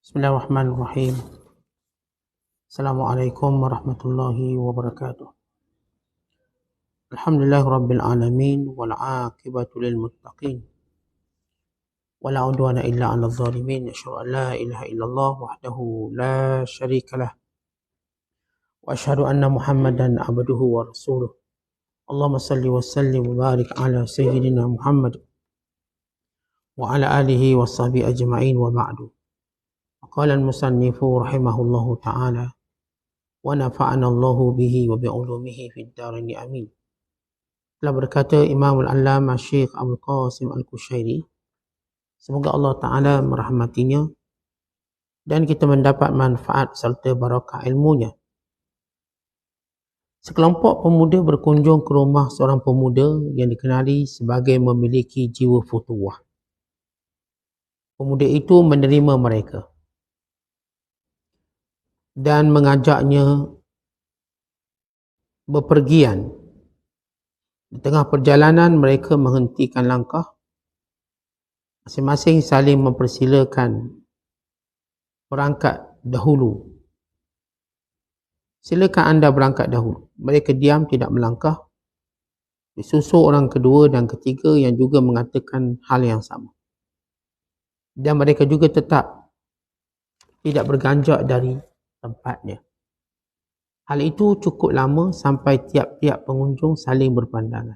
Bismillahirrahmanirrahim. Assalamualaikum warahmatullahi wabarakatuh. Alhamdulillahirabbil alamin wal 'aqibatu lil muttaqin. Wala 'udwana illa 'alal zalimin. Asyhadu an la ilaha illallah wahdahu la syarikalah. Wa asyhadu anna Muhammadan 'abduhu wa rasuluh. Allahumma shalli wa sallim wa barik ala sayyidina Muhammad wa ala alihi wa sahbihi ajma'in wa ba'du. قال المصنف رحمه الله تعالى ونفعنا الله به وبعلومه في الدارين آمين. Telah berkata Imam Al-Allamah Syekh Abdul Qasim Al-Kushairi, semoga Allah Ta'ala merahmatinya dan kita mendapat manfaat serta barakah ilmunya. Sekelompok pemuda berkunjung ke rumah seorang pemuda yang dikenali sebagai memiliki jiwa futuwah. Pemuda itu menerima mereka dan mengajaknya bepergian. Di tengah perjalanan mereka menghentikan langkah, masing-masing saling mempersilakan berangkat dahulu. Silakan anda berangkat dahulu. Mereka diam tidak melangkah. Disusul orang kedua dan ketiga yang juga mengatakan hal yang sama. Dan mereka juga tetap tidak berganjak dari tempatnya. Hal itu cukup lama sampai tiap-tiap pengunjung saling berpandangan.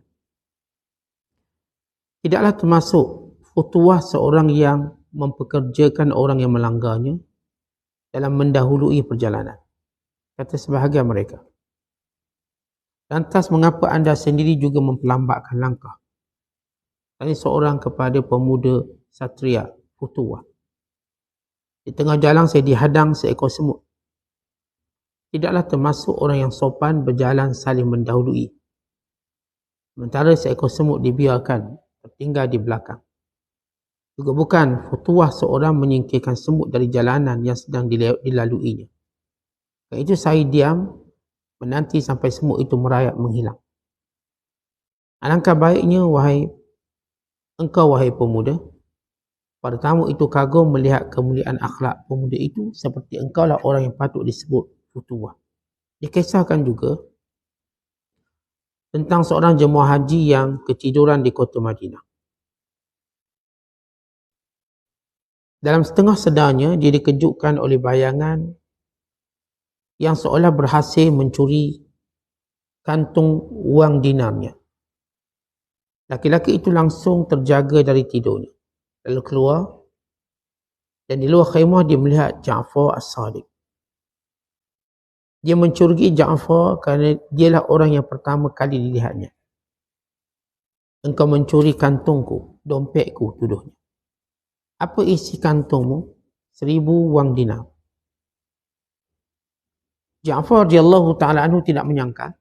Tidaklah termasuk futuwah seorang yang mempekerjakan orang yang melanggarnya dalam mendahului perjalanan, kata sebahagian mereka. Lantas mengapa anda sendiri juga memperlambatkan langkah? Tanya seorang kepada pemuda satria futuwah. Di tengah jalan saya dihadang seekor semut. Tidaklah termasuk orang yang sopan berjalan saling mendahului, sementara seekor semut dibiarkan tertinggal di belakang. Juga bukan futuwah seorang menyingkirkan semut dari jalanan yang sedang dilaluinya. Kerana itu saya diam menanti sampai semut itu merayap menghilang. Alangkah baiknya engkau wahai pemuda, pada tamu itu kagum melihat kemuliaan akhlak pemuda itu, seperti engkaulah orang yang patut disebut futuwah. Dikisahkan juga tentang seorang jemaah haji yang ketiduran di kota Madinah. Dalam setengah sedarnya, dia dikejutkan oleh bayangan yang seolah berhasil mencuri kantung wang dinarnya. Laki-laki itu langsung terjaga dari tidurnya, lalu keluar, dan di luar khemah dia melihat Ja'far As-Sadiq. Dia mencurigai Ja'far kerana dialah orang yang pertama kali dilihatnya. Engkau mencuri kantungku, dompetku, tuduhnya. Apa isi kantungmu? 1000 wang dinar. Ja'far radhiyallahu ta'ala anhu tidak menyangka.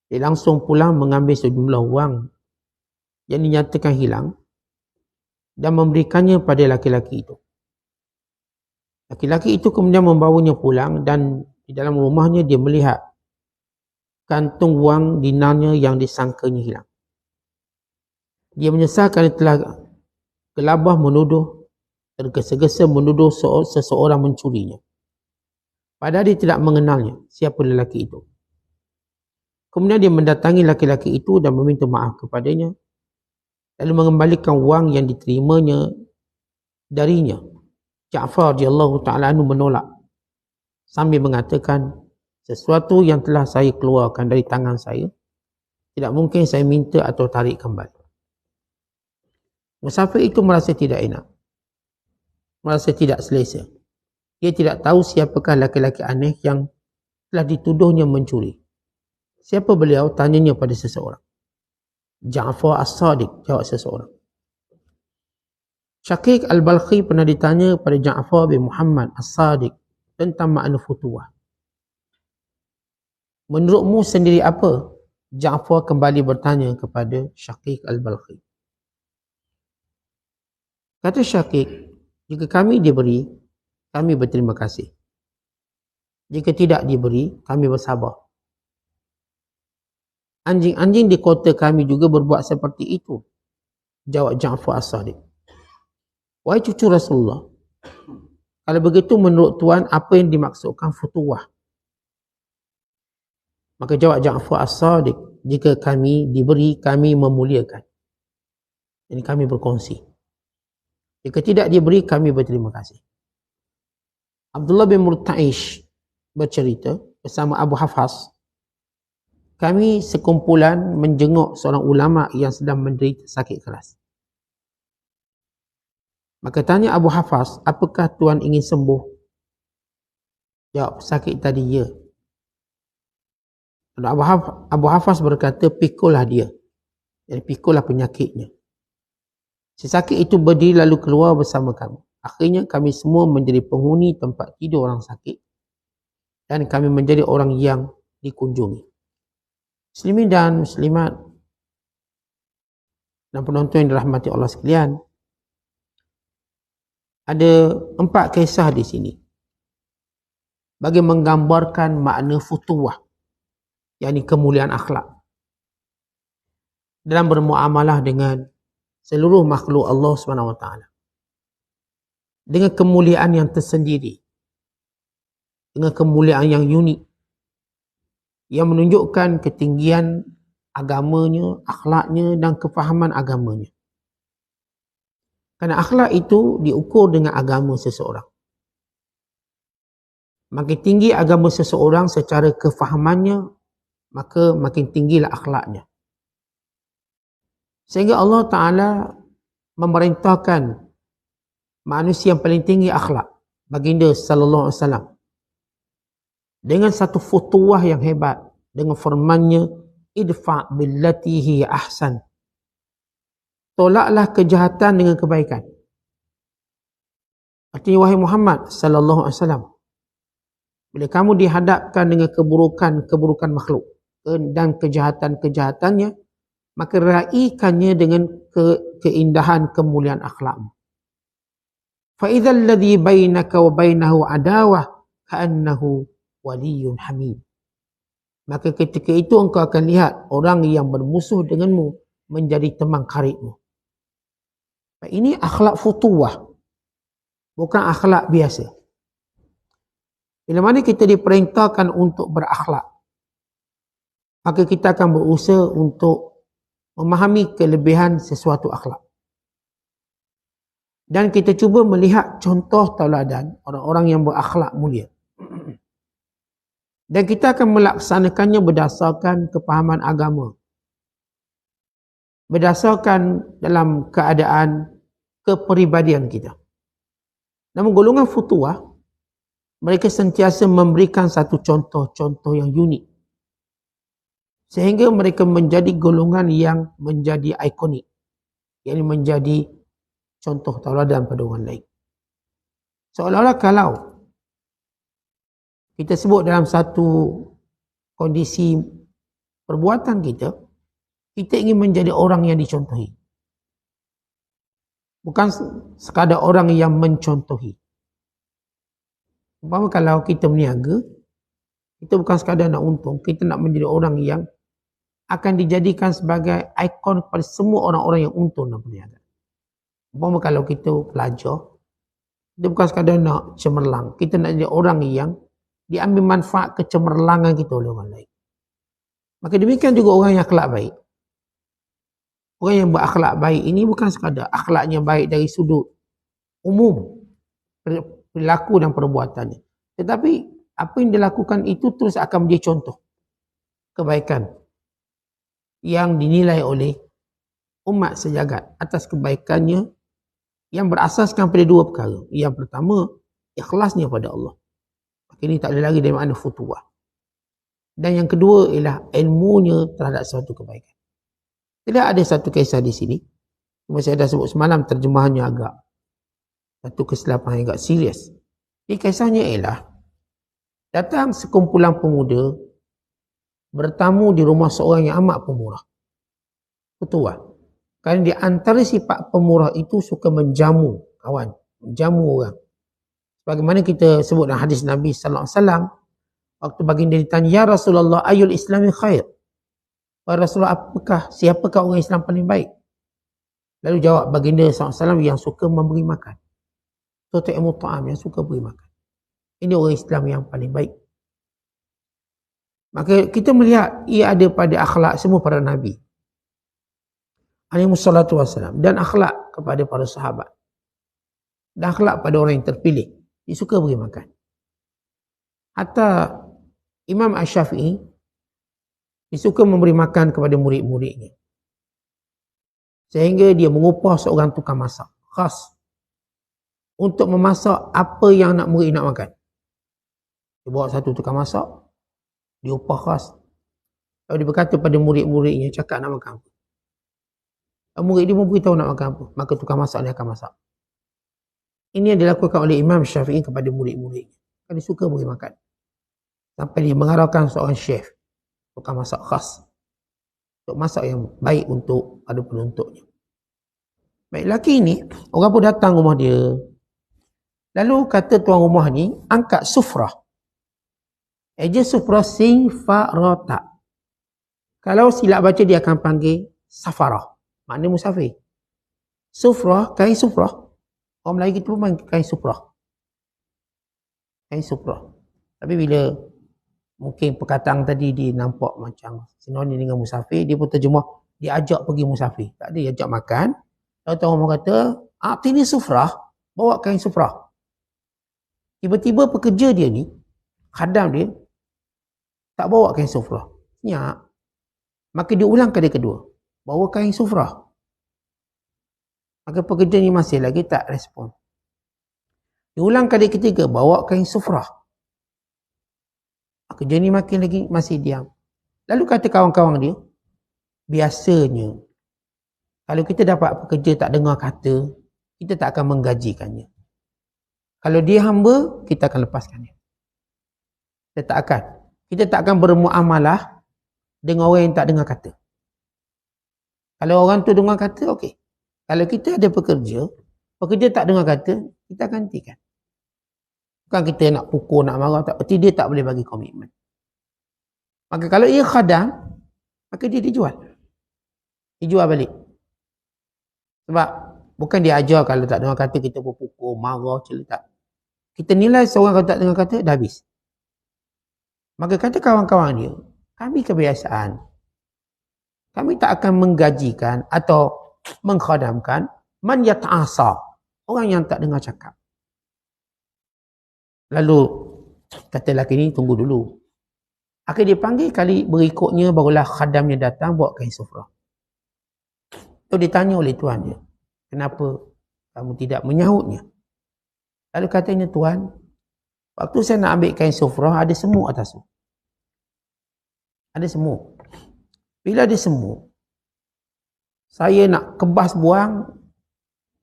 Dia langsung pulang mengambil sejumlah wang yang dinyatakan hilang dan memberikannya pada laki-laki itu. Laki-laki itu kemudian membawanya pulang dan di dalam rumahnya dia melihat kantung wang dinarnya yang disangkanya hilang. Dia menyesal kerana telah gelabah menuduh, tergesa-gesa menuduh seseorang mencurinya. Padahal dia tidak mengenalnya, siapa lelaki itu. Kemudian dia mendatangi laki-laki itu dan meminta maaf kepadanya, lalu mengembalikan wang yang diterimanya darinya. Ja'far radhiyallahu ta'ala anhu menolak sambil mengatakan, sesuatu yang telah saya keluarkan dari tangan saya, tidak mungkin saya minta atau tarik kembali. Musafir itu merasa tidak enak, merasa tidak selesa. Dia tidak tahu siapakah laki-laki aneh yang telah dituduhnya mencuri. Siapa beliau? Tanyanya pada seseorang. Ja'far As-Sadiq, jawab seseorang. Syaqiq Al-Balkhi pernah ditanya pada Ja'far bin Muhammad As-Sadiq tentang makna futuwah. Menurutmu sendiri apa? Ja'far kembali bertanya kepada Syaqiq Al-Balkhi. Kata Syaqiq, jika kami diberi, kami berterima kasih. Jika tidak diberi, kami bersabar. Anjing-anjing di kota kami juga berbuat seperti itu, jawab Ja'far As-Sadiq. Wahai cucu Rasulullah, Kalau begitu menurut tuan, apa yang dimaksudkan futuwah? Maka jawab Ja'far As-Sadiq, jika kami diberi, kami memuliakan. Jadi kami berkongsi. Jika tidak diberi, kami berterima kasih. Abdullah bin Murta'ish bercerita bersama Abu Hafaz, kami sekumpulan menjenguk seorang ulama yang sedang menderita sakit keras. Maka tanya Abu Hafaz, apakah tuan ingin sembuh? Jawab, sakit tadi ya. Abu Hafaz berkata, pikulah dia. Jadi pikulah penyakitnya. Si sakit itu berdiri lalu keluar bersama kami. Akhirnya kami semua menjadi penghuni tempat tidur orang sakit. Dan kami menjadi orang yang dikunjungi. Muslimin dan muslimat dan penonton yang dirahmati Allah sekalian, ada 4 kisah di sini bagi menggambarkan makna futuwah, yakni kemuliaan akhlak dalam bermuamalah dengan seluruh makhluk Allah SWT, dengan kemuliaan yang tersendiri, dengan kemuliaan yang unik, yang menunjukkan ketinggian agamanya, akhlaknya dan kefahaman agamanya. Kerana akhlak itu diukur dengan agama seseorang. Makin tinggi agama seseorang secara kefahamannya, maka makin tinggilah akhlaknya. Sehingga Allah Ta'ala memerintahkan manusia yang paling tinggi akhlak, baginda sallallahu alaihi wasallam, dengan satu futuwah yang hebat, dengan firman-Nya, idfa' billati hiya ahsan. Tolaklah kejahatan dengan kebaikan. Artinya, wahai Muhammad sallallahu alaihi wasallam, bila kamu dihadapkan dengan keburukan makhluk dan kejahatan-kejahatannya, maka raikannya dengan keindahan kemuliaan akhlakmu. Fa idzal ladzi bainaka wa bainahu adawah ka'annahu waliyyun hamim. Maka ketika itu engkau akan lihat orang yang bermusuh denganmu menjadi teman karibmu. Ini akhlak futuwah, bukan akhlak biasa. Bila mana kita diperintahkan untuk berakhlak, maka kita akan berusaha untuk memahami kelebihan sesuatu akhlak. Dan kita cuba melihat contoh tauladan orang-orang yang berakhlak mulia. Dan kita akan melaksanakannya berdasarkan kepahaman agama. Berdasarkan dalam keadaan kepribadian kita. Namun golongan futuwah, mereka sentiasa memberikan satu contoh-contoh yang unik. Sehingga mereka menjadi golongan yang menjadi ikonik. Yang menjadi contoh tauladan pada orang lain. Seolah-olah kalau kita sebut dalam satu kondisi perbuatan kita, kita ingin menjadi orang yang dicontohi. Bukan sekadar orang yang mencontohi. Umpama kalau kita berniaga, kita bukan sekadar nak untung, kita nak menjadi orang yang akan dijadikan sebagai ikon kepada semua orang-orang yang untung dalam perniagaan. Umpama kalau kita pelajar, kita bukan sekadar nak cemerlang, kita nak jadi orang yang diambil manfaat kecemerlangan kita oleh orang lain. Maka demikian juga orang yang akhlak baik. Orang yang berakhlak baik ini bukan sekadar akhlaknya baik dari sudut umum, perilaku dan perbuatannya. Tetapi apa yang dilakukan itu terus akan menjadi contoh kebaikan yang dinilai oleh umat sejagat atas kebaikannya yang berasaskan pada 2 perkara. Yang pertama, ikhlasnya pada Allah. Ini tak ada lagi dari makna futuwah. Dan yang kedua ialah ilmunya terhadap suatu kebaikan. Tidak ada satu kisah di sini. Cuma saya dah sebut semalam, terjemahannya agak satu kesilapan yang agak serius. Jadi kisahnya ialah datang sekumpulan pemuda bertamu di rumah seorang yang amat pemurah. Futuwah. Kerana di antara sifat pemurah itu suka menjamu kawan, menjamu orang. Bagaimana kita sebut dalam hadis Nabi sallallahu alaihi wasallam, waktu baginda ditanya, "Ya Rasulullah, ayul Islami khair?" Wahai Rasulullah, siapakah orang Islam paling baik? Lalu jawab baginda sallallahu alaihi wasallam, yang suka memberi makan. Tut'imu ta'am, yang suka beri makan. Ini orang Islam yang paling baik. Maka kita melihat ia ada pada akhlak semua para Nabi alaihissalatu wassalam, dan akhlak kepada para sahabat, dan akhlak pada orang yang terpilih. Dia suka beri makan. Hatta Imam Asy-Syafi'i, dia suka memberi makan kepada murid-muridnya. Sehingga dia mengupah seorang tukang masak khas untuk memasak apa yang murid nak makan. Dia bawa satu tukang masak, dia upah khas. Lalu dia berkata pada murid-muridnya, cakap nak makan apa. Murid dia pun beritahu nak makan apa, maka tukang masak ni akan masak. Ini yang dilakukan oleh Imam Syafi'i kepada murid-muridnya. Dia suka beri makan. Sampai dia mengharapkan seorang chef, tukang masak khas, untuk masak yang baik untuk pada penuntutnya. Baik, lelaki ni, orang pun datang rumah dia. Lalu kata tuan rumah ni, angkat sufrah. Eja sufrah sing fa ra ta. Kalau silap baca dia akan panggil safarah. Maknanya musafir. Sufrah, kain sufrah. Orang Melayu kita pun panggil kain sufrah. Kain sufrah. Tapi bila mungkin perkataan tadi dia nampak macam sinonim dengan musafir, dia pun terjemah, dia ajak pergi musafir. Tak ada, dia ajak makan. Lalu tuan rumah kata, "A'tini sufrah," bawa kain sufrah. Tiba-tiba pekerja dia ni, khadam dia, tak bawa kain sufrah. Senyap. Maka dia ulang kali kedua, bawa kain sufrah. Maka pekerja ni masih lagi tak respon. Dia ulang kali ketiga, bawa kain sufrah. Pekerja ni makin lagi masih diam. Lalu kata kawan-kawan dia, biasanya kalau kita dapat pekerja tak dengar kata, kita tak akan menggajikannya. Kalau dia hamba, kita akan lepaskannya. Kita tak akan bermuamalah dengan orang yang tak dengar kata. Kalau orang tu dengar kata, okey. Kalau kita ada pekerja tak dengar kata, kita akan hentikan. Bukan kita nak pukul, nak marah, tak. Berarti dia tak boleh bagi komitmen. Maka kalau ia khadam, maka dia dijual. Dijual balik. Sebab bukan dia ajar kalau tak dengar kata kita berpukul, marah, tak. Kita nilai seorang kalau tak dengar kata, dah habis. Maka kata kawan-kawan dia, kami kebiasaan, kami tak akan menggajikan atau mengkhadamkan man yata'asa, orang yang tak dengar cakap. Lalu kata lelaki ni, tunggu dulu. Akhir dia panggil kali berikutnya, barulah khadamnya datang bawa kain sufrah. Tu ditanya oleh tuan dia, kenapa kamu tidak menyahutnya? Lalu katanya, tuan, waktu saya nak ambil kain sufrah, ada semut atas tu. Ada semut. Bila ada semut, saya nak kebas buang,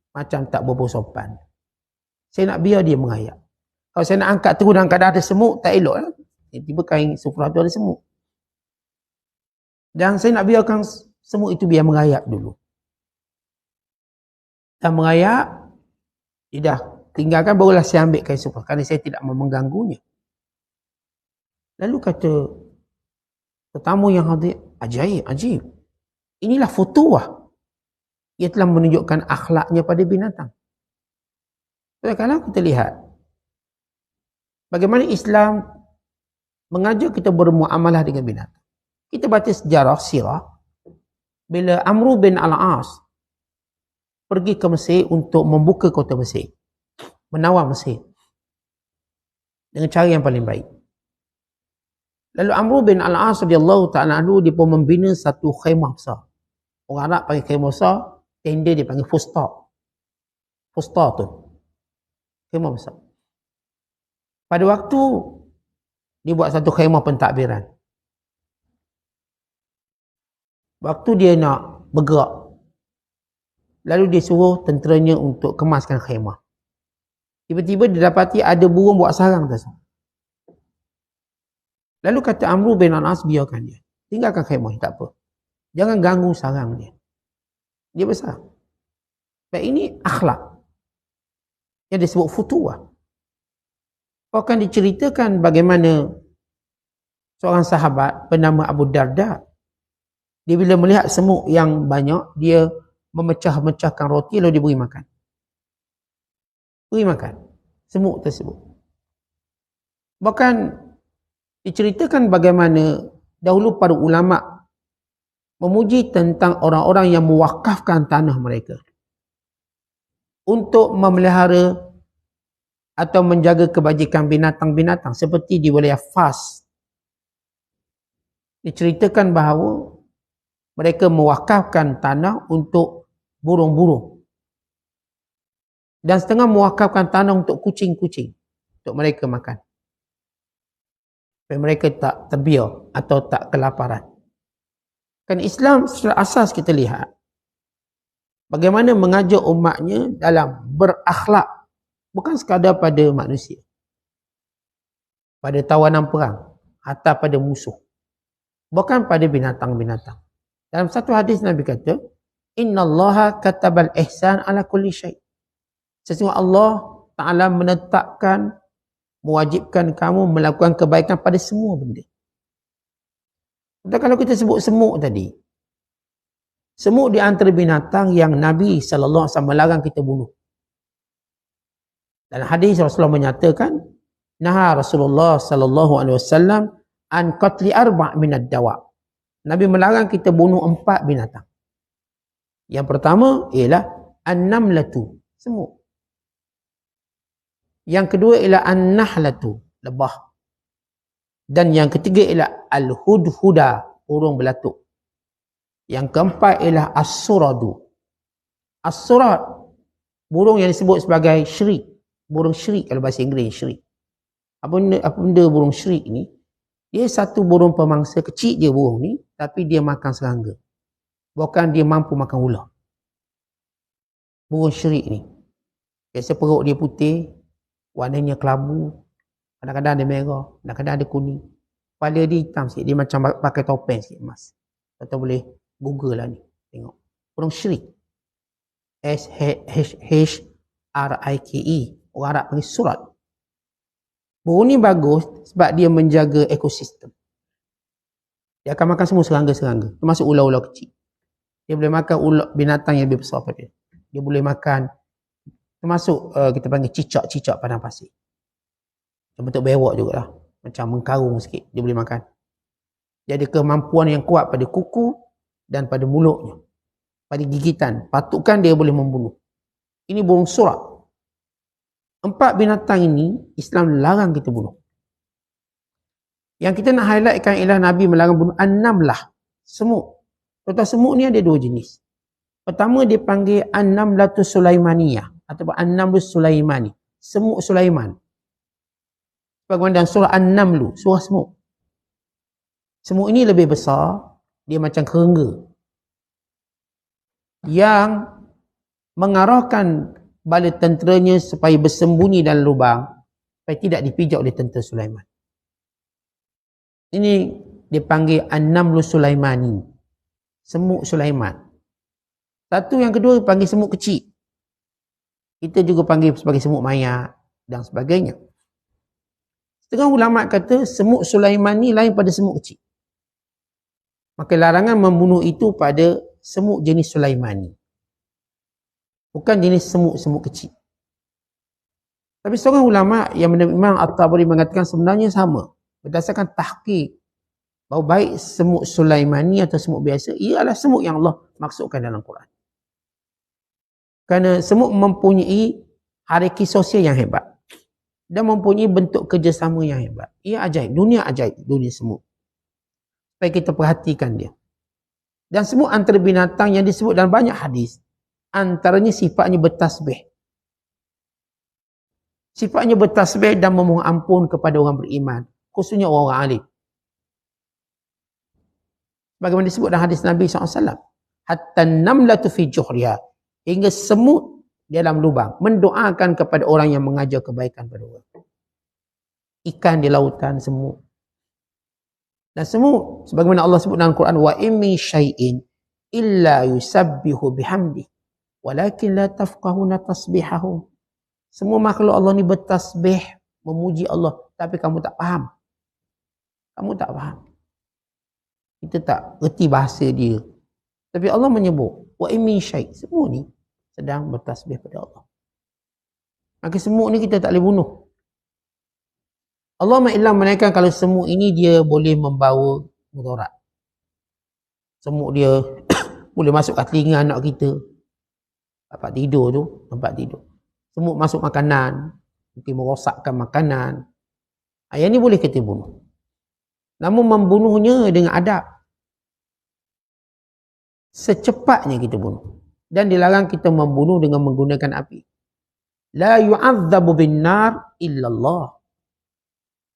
macam tak bersopan. Saya nak biar dia mengayak. Kalau saya nak angkat terus dalam keadaan ada semut, tak elok lah. Tiba-tiba kain sufrah tu ada semut. Dan saya nak biarkan semut itu biar mengayak dulu. Dan mengayak, dia dah tinggalkan, barulah saya ambil kain sufrah. Kerana saya tidak mau mengganggunya. Lalu kata tetamu yang hadir, ajaib. Inilah futuwah. Ia telah menunjukkan akhlaknya pada binatang. Kalau kita lihat bagaimana Islam mengajar kita bermuamalah dengan binatang. Kita baca sejarah sirah, bila Amr bin Al-As pergi ke Mesir untuk membuka kota Mesir, menawar Mesir dengan cara yang paling baik. Lalu Amr bin Al-As radhiyallahu ta'ala anhu, dia pun membina satu khemah besar. Orang Arab panggil khemah besar, tenda dia panggil fustat. Fustat tu khemah besar. Pada waktu dia buat satu khemah pentadbiran, waktu dia nak bergerak, lalu dia suruh tenteranya untuk kemaskan khemah. Tiba-tiba dia dapati ada burung buat sarang atas. Lalu kata Amr bin Al-As, biarkan dia. Tinggalkan khemah, tak apa. Jangan ganggu sarang dia. Dia besar. Dan ini akhlak. Yang disebut futuwah. Akan diceritakan bagaimana seorang sahabat bernama Abu Darda, dia bila melihat semut yang banyak, dia memecah-mecahkan roti lalu diberi makan. beri makan semut tersebut. Bahkan diceritakan bagaimana dahulu para ulama memuji tentang orang-orang yang mewakafkan tanah mereka untuk memelihara atau menjaga kebajikan binatang-binatang seperti di wilayah Fas. Diceritakan bahawa mereka mewakafkan tanah untuk burung-burung. Dan setengah mewakafkan tanah untuk kucing-kucing. Untuk mereka makan. Supaya mereka tak terbiar atau tak kelaparan. Kan Islam secara asas kita lihat. Bagaimana mengajar umatnya dalam berakhlak. Bukan sekadar pada manusia. Pada tawanan perang. Atau pada musuh. Bukan pada binatang-binatang. Dalam satu hadis Nabi kata, Innallaha katabal ihsan ala kulli syai'. Sesungguhnya Allah Ta'ala menetapkan, mewajibkan kamu melakukan kebaikan pada semua benda. Kalau kita sebut semut tadi, semut di antara binatang yang Nabi SAW melarang kita bunuh. Dalam hadis Rasulullah menyatakan, Naha Rasulullah SAW an qatli arba' minad dawa'. Nabi melarang kita bunuh 4 binatang. Yang pertama ialah an-namlatu, semut. Yang kedua ialah an-nahlatu, lebah. Dan yang ketiga ialah al-hudhuda, burung belatuk. Yang keempat ialah as-suradu. As-surad, burung yang disebut sebagai syirik. Burung syirik kalau bahasa Inggeris, syirik. Apa benda burung syirik ni? Dia satu burung pemangsa, kecil je burung ni, tapi dia makan serangga. Bukan dia mampu makan ular. Burung syirik ni. Biasa perut dia putih, warnanya kelabu, kadang-kadang ada merah, kadang-kadang ada kuning. Kepala dia hitam sikit, dia macam pakai topeng sikit emas. Atau boleh google lah ni, tengok. Burung syirik. S-H-H-R-I-K-E. Orang Arab panggil surat. Burung ni bagus sebab dia menjaga ekosistem. Dia akan makan semua serangga-serangga, termasuk ular-ular kecil. Dia boleh makan ular binatang yang lebih besar pada dia. Dia boleh makan, termasuk kita panggil cicak-cicak padang pasir. Bentuk bewok jugalah. Macam mengkarung sikit, dia boleh makan. Dia ada kemampuan yang kuat pada kuku dan pada mulutnya. Pada gigitan, patukan dia boleh membunuh. Ini burung surat. 4 binatang ini Islam larang kita bunuh. Yang kita nak highlightkan ialah Nabi melarang bunuh an-namlah, semut. Total semut ni ada 2 jenis. Pertama dia panggil an-namlatu sulaimaniyah ataupun an-namlu sulaimani, semut Sulaiman. Sebagaimana dalam surah An-Namlu, surah semut. Semut ini lebih besar, dia macam kerengga. Yang mengarahkan bala tenteranya supaya bersembunyi dalam lubang supaya tidak dipijak oleh tentera Sulaiman. Ini dipanggil An-Namlu Sulaimani, semut Sulaiman. Satu yang kedua dipanggil semut kecil. Kita juga panggil sebagai semut mayat dan sebagainya. Setengah ulama kata semut Sulaiman ni lain pada semut kecil. Maka larangan membunuh itu pada semut jenis Sulaimani. Bukan jenis semut-semut kecil. Tapi seorang ulama yang bernama Imam At-Tabari mengatakan sebenarnya sama. Berdasarkan tahqiq bahawa baik semut Sulaimani atau semut biasa, ia adalah semut yang Allah maksudkan dalam Quran. Kerana semut mempunyai hierarki sosial yang hebat. Dan mempunyai bentuk kerjasama yang hebat. Ia ajaib. Dunia ajaib. Dunia semut. Supaya kita perhatikan dia. Dan semut antara binatang yang disebut dalam banyak hadis. Antaranya sifatnya bertasbih. Sifatnya bertasbih dan memohon ampun kepada orang beriman. Khususnya orang-orang alim. Bagaimana disebut dalam hadis Nabi SAW. Hatta namlatu fi juhriha. Hingga semut dalam lubang. Mendoakan kepada orang yang mengajar kebaikan pada orang. Ikan di lautan, semut. Dan semut, sebagaimana Allah sebut dalam Quran. Wa immi syai'in illa yusabbihu bihamdi. Walakin la tafqahuna tasbihahum. Semua makhluk Allah ni bertasbih, memuji Allah. Tapi kamu tak faham. Kamu tak faham. Kita tak reti bahasa dia. Tapi Allah menyebut, wa immi syai', semua ni sedang bertasbih pada Allah. Maka semut ni kita tak boleh bunuh. Allah Ma'ilam menaikkan kalau semut ini dia boleh membawa mudarat. Semut dia boleh masuk kat telinga anak kita. Tempat tidur tu, tempat tidur. Semut masuk makanan, mungkin merosakkan makanan. Yang ni boleh kita bunuh. Namun membunuhnya dengan adab. Secepatnya kita bunuh. Dan dilarang kita membunuh dengan menggunakan api. La yu'adzabu bin nar illallah.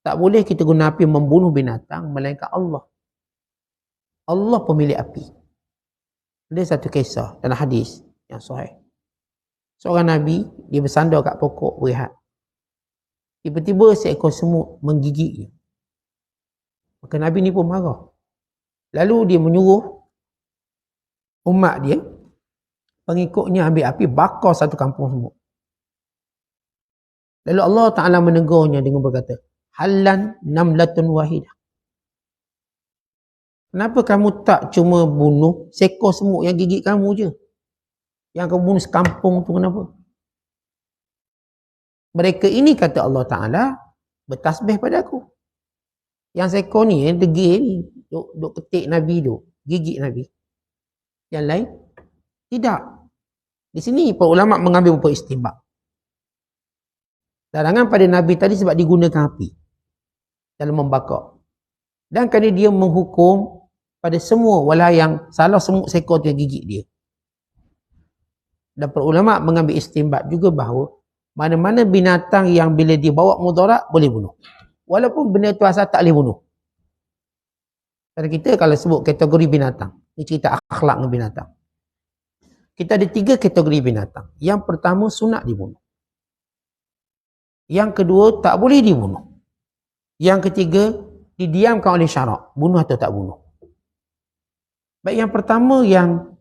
Tak boleh kita guna api membunuh binatang melainkan Allah. Allah pemilik api. Ada satu kisah dalam hadis yang sahih. Seorang Nabi, dia bersandar kat pokok berehat. Tiba-tiba seekor semut menggigitnya. Maka Nabi ni pun marah. Lalu dia menyuruh umat dia, pengikutnya ambil api, bakar satu kampung semut. Lalu Allah Ta'ala menegurnya dengan berkata, Halan namlatun wahidah. Kenapa kamu tak cuma bunuh seekor semut yang gigit kamu je? Yang kamu bunuh sekampung tu kenapa? Mereka ini, kata Allah Ta'ala, bertasbih pada aku. Yang seekor ni, degil ni, duk ketik Nabi tu, gigit Nabi. Yang lain, tidak. Di sini, para ulama mengambil beberapa istinbat. Larangan pada Nabi tadi sebab digunakan api dalam membakar. Dan kerana dia menghukum pada semua, walau yang salah semut seekor tu yang gigit dia. Dan para ulama mengambil istinbat juga bahawa mana-mana binatang yang bila dia bawa mudarat boleh bunuh. Walaupun benda tu asal tak boleh bunuh. Kerana kita kalau sebut kategori binatang, ni cerita akhlak dengan binatang. Kita ada 3 kategori binatang. Yang pertama, sunat dibunuh. Yang kedua, tak boleh dibunuh. Yang ketiga, didiamkan oleh syarak. Bunuh atau tak bunuh. Baik, yang pertama yang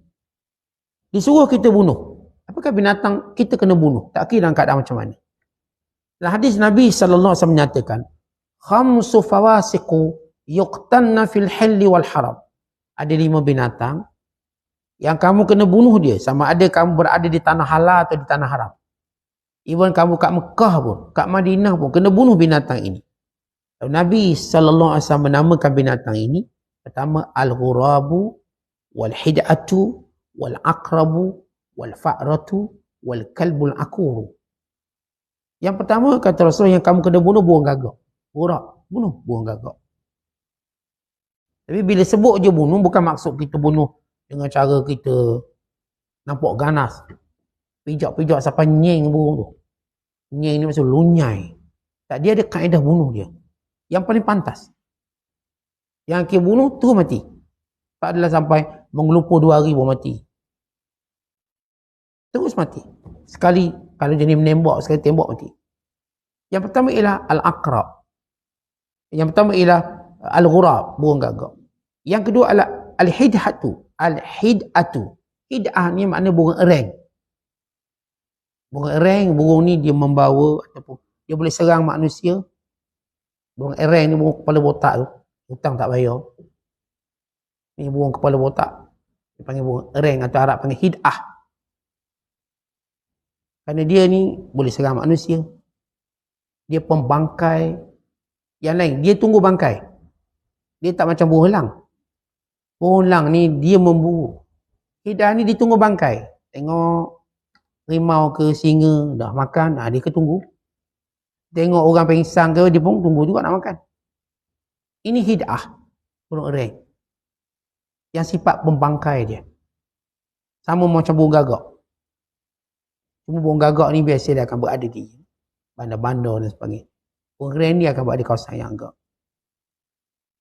disuruh kita bunuh. Apakah binatang kita kena bunuh? Tak kira dalam keadaan macam mana. Dalam hadis Nabi SAW menyatakan, Khamsu fawasiqu yuqtanna fil hilli wal haram. Ada 5 binatang yang kamu kena bunuh dia. Sama ada kamu berada di tanah halal atau di tanah haram. Even kamu kat Mekah pun, kat Madinah pun, kena bunuh binatang ini. Nabi SAW menamakan binatang ini. Pertama, al-ghurabu, wal-hid'atu, wal-aqrabu, wal-fa'ratu, wal-kalbul akuru. Yang pertama, kata Rasulullah, yang kamu kena bunuh, burung gagak. Ghurak, bunuh burung gagak. Tapi bila sebut je bunuh, bukan maksud kita bunuh dengan cara kita nampak ganas. Pijak-pijak sampai nyeng burung tu. Nyeng ni maksud lunyai. Tak, dia ada kaedah bunuh dia. Yang paling pantas. Yang kita bunuh, terus mati. Tak adalah sampai mengelumpur 2 hari baru mati. Terus mati. Sekali, kalau jenis menembak, sekali tembak mati. Yang pertama ialah al-aqrab. Yang pertama ialah al-ghurab, burung gagak. Yang kedua adalah al-hid'atu. Al-hid'atu. Hid'ah ni makna burung ereng. Burung ereng, burung ni dia membawa, ataupun dia boleh serang manusia. Burung ereng ni burung kepala botak tu. Hutang tak bayar. Ni burung kepala botak. Dia panggil burung ereng atau Arab panggil hid'ah. Kerana dia ni boleh serang manusia. Dia pembangkai. Yang lain, dia tunggu bangkai. Dia tak macam burung elang. Burung elang ni dia memburu. Hid'ah ni dia tunggu bangkai. Tengok rimau ke singa dah makan, dia ke tunggu. Tengok orang pengsan ke, dia pun tunggu juga nak makan. Ini hid'ah, burung ereng. Yang sifat pembangkai dia. Sama macam burung gagak. Cuma burung gagak ni biasa dia akan berada di bandar-bandar dan sebagainya. Burung ereng ni akan berada di kawasan yang agak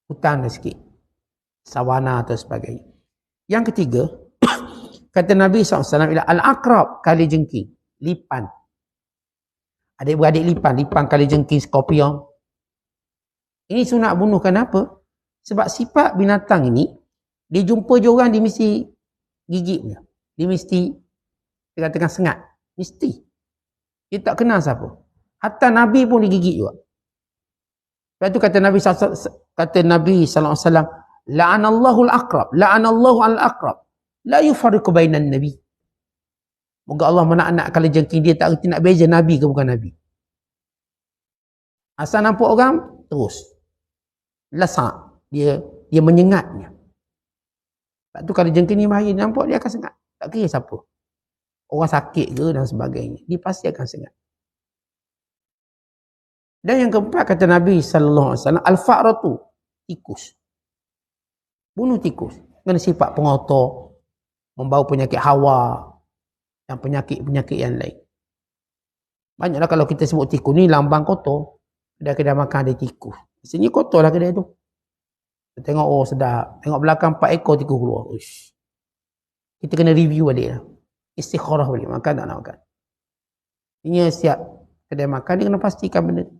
hutan dan sikit. Sawana atau sebagainya. Yang ketiga, kata Nabi SAW, al-aqrab, kali jengking, lipan. Adik-beradik lipan, lipan kali jengking, skorpion. Ini sunat bunuh, kenapa? Sebab sifat binatang ini, dia jumpa je orang, dia mesti gigit dia. Dia mesti, dia katakan sengat. Mesti. Dia tak kenal siapa. Hatta Nabi pun digigit juga. Lepas tu kata Nabi SAW, la'anallahu al-aqrab, la'anallahu al-aqrab. La yufarriqu bainan nabi. Moga Allah menak-nak kalau jengking dia tak reti nak beza Nabi ke bukan Nabi. Asal nampak orang, terus. Lesak. Dia menyengatnya. Sebab tu kalau jengking ni mahir, nampak dia akan sengat. Tak kira siapa. Orang sakit ke dan sebagainya. Dia pasti akan sengat. Dan yang keempat kata Nabi SAW, al-fa'ratu, tikus. Bunuh tikus. Kena sifat pengotor, membawa penyakit hawa, dan penyakit-penyakit yang lain. Banyaklah kalau kita sebut tikus ni lambang kotor. Ada kedai makan ada tikus. Maksudnya kotor lah kedai tu. Kita tengok, oh sedap. Tengok belakang 4 ekor tikus keluar. Uish. Kita kena review balik lah. Istikharah balik. Makan tak nak makan. Ini siap kedai makan, dia kena pastikan benda tu.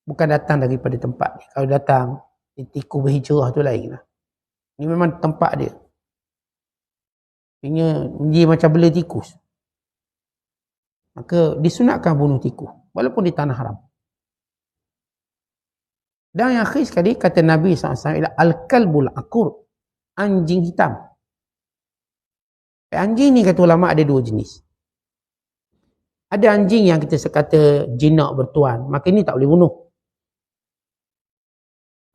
Bukan datang daripada tempat ni. Kalau datang, tikus berhijrah tu lain lah. Ini memang tempat dia. Dia macam bela tikus. Maka disunatkan bunuh tikus. Walaupun di tanah haram. Dan yang akhir sekali kata Nabi SAW, al-kalbul akur, anjing hitam. Anjing ni kata ulama ada 2 jenis. Ada anjing yang kita kata jinak bertuan, maka ini tak boleh bunuh.